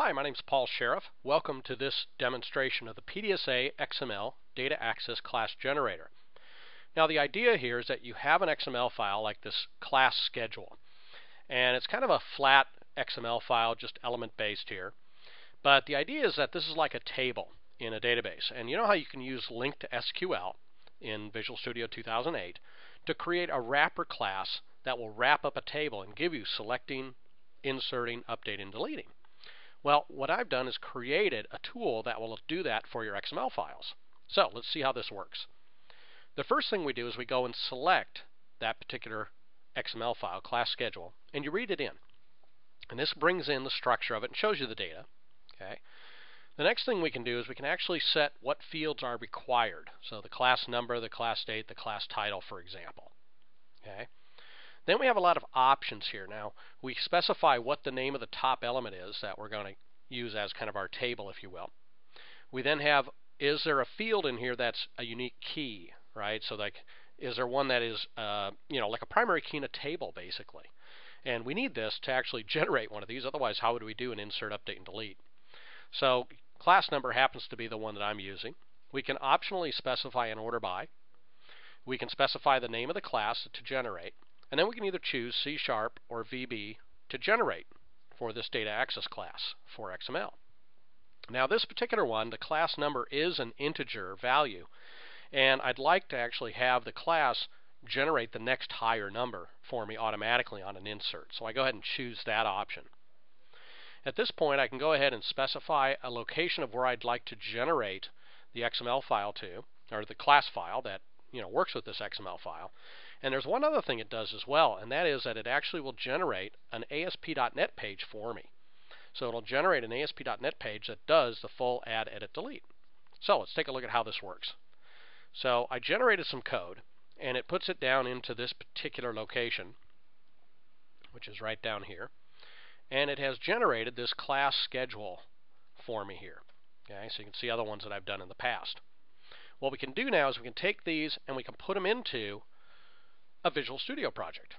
Hi, my name is Paul Sheriff. Welcome to this demonstration of the PDSA XML Data Access Class Generator. Now the idea here is that you have an XML file like this class schedule. And it's kind of a flat XML file, just element based here. But the idea is that this is like a table in a database. And you know how you can use link to SQL in Visual Studio 2008 to create a wrapper class that will wrap up a table and give you selecting, inserting, updating, and deleting. Well, what I've done is created a tool that will do that for your XML files. So let's see how this works. The first thing we do is we go and select that particular XML file, class schedule, and you read it in. And this brings in the structure of it and shows you the data. Okay. The next thing we can do is we can actually set what fields are required. So the class number, the class date, the class title, for example. Okay. Then we have a lot of options here. Now, we specify what the name of the top element is that we're going to use as kind of our table, if you will. We then have, is there a field in here that's a unique key, right? So like, is there one that is, like a primary key in a table, basically? And we need this to actually generate one of these. Otherwise, how would we do an insert, update, and delete? So class number happens to be the one that I'm using. We can optionally specify an order by. We can specify the name of the class to generate. And then we can either choose C# or VB to generate for this data access class for XML. Now this particular one, the class number is an integer value, and I'd like to actually have the class generate the next higher number for me automatically on an insert. So I go ahead and choose that option. At this point I can go ahead and specify a location of where I'd like to generate the XML file to, or the class file that works with this XML file. And there's one other thing it does as well, and that is that it actually will generate an ASP.NET page for me. So it'll generate an ASP.NET page that does the full add, edit, delete. So let's take a look at how this works. So I generated some code, and it puts it down into this particular location, which is right down here. And it has generated this class schedule for me here. Okay, so you can see other ones that I've done in the past. What we can do now is we can take these and we can put them into a Visual Studio project.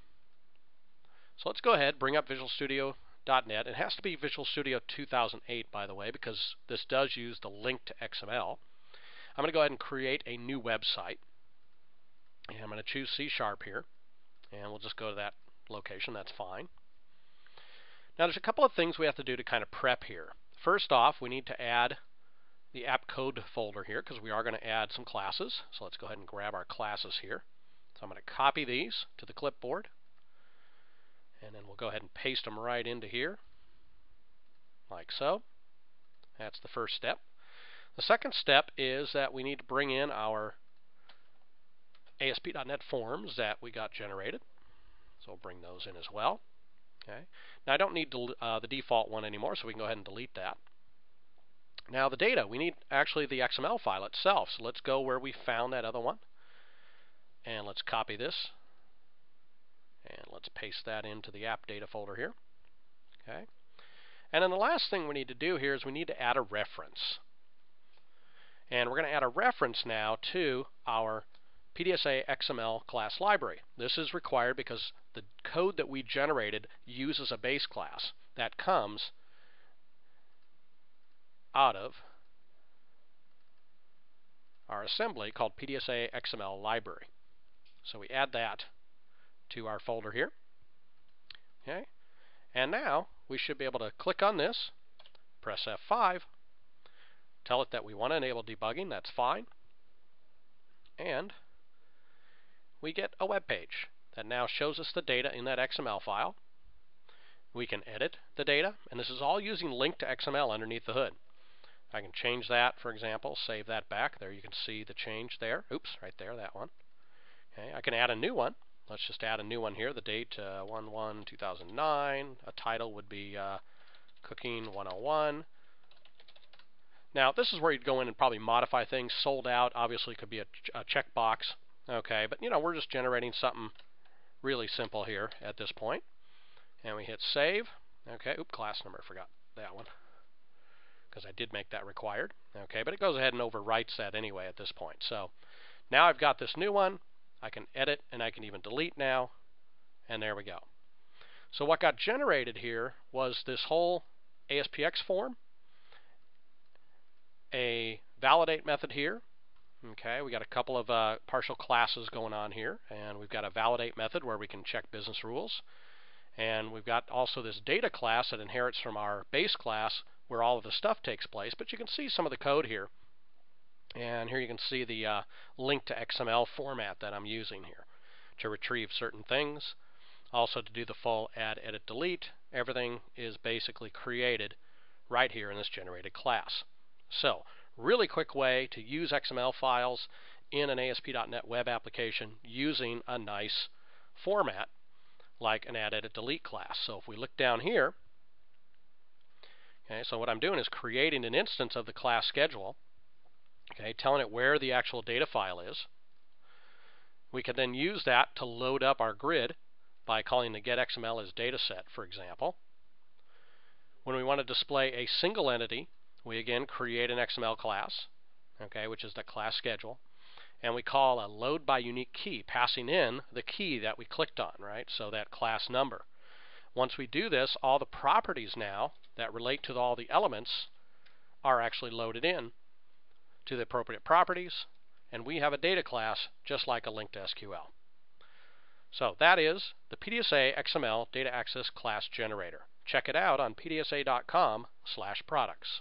So let's go ahead, bring up Visual Studio.NET. It has to be Visual Studio 2008, by the way, because this does use the link to XML. I'm going to go ahead and create a new website. And I'm going to choose C# here. And we'll just go to that location. That's fine. Now there's a couple of things we have to do to kind of prep here. First off, we need to add the app code folder here because we are going to add some classes. So let's go ahead and grab our classes here. So I'm going to copy these to the clipboard, and then we'll go ahead and paste them right into here, like so. That's the first step. The second step is that we need to bring in our ASP.NET forms that we got generated. So we'll bring those in as well. Okay. Now I don't need the default one anymore, so we can go ahead and delete that. Now the data, we need actually the XML file itself. So let's go where we found that other one. And let's copy this, and let's paste that into the app data folder here. Okay. And then the last thing we need to do here is we need to add a reference. And we're going to add a reference now to our PDSA XML class library. This is required because the code that we generated uses a base class that comes out of our assembly called PDSA XML library. So we add that to our folder here. Okay. And now we should be able to click on this, press F5, tell it that we want to enable debugging, that's fine. And we get a web page that now shows us the data in that XML file. We can edit the data, and this is all using link to XML underneath the hood. I can change that, for example, save that back. There you can see the change there. Oops, right there, that one. Okay, I can add a new one. Let's just add a new one here. The date 1/1/2009. A title would be Cooking 101. Now this is where you'd go in and probably modify things. Sold out obviously could be a checkbox. Okay, but we're just generating something really simple here at this point. And we hit save. Okay, oops, class number, forgot that one because I did make that required. Okay, but it goes ahead and overwrites that anyway at this point. So now I've got this new one. I can edit and I can even delete now, and there we go. So what got generated here was this whole ASPX form, a validate method here. Okay, we got a couple of partial classes going on here, and we've got a validate method where we can check business rules. And we've got also this data class that inherits from our base class where all of the stuff takes place, but you can see some of the code here. And here you can see the link to XML format that I'm using here to retrieve certain things. Also to do the full add, edit, delete. Everything is basically created right here in this generated class. So, really quick way to use XML files in an ASP.NET web application using a nice format like an add, edit, delete class. So if we look down here, okay, so what I'm doing is creating an instance of the class schedule, okay, telling it where the actual data file is. We can then use that to load up our grid by calling the getXML as dataset, for example. When we want to display a single entity, we again create an XML class, okay, which is the class schedule, and we call a load by unique key, passing in the key that we clicked on, right? So that class number. Once we do this, all the properties now that relate to all the elements are actually loaded in to the appropriate properties, and we have a data class just like a linked SQL. So that is the PDSA XML Data Access Class Generator. Check it out on pdsa.com/products.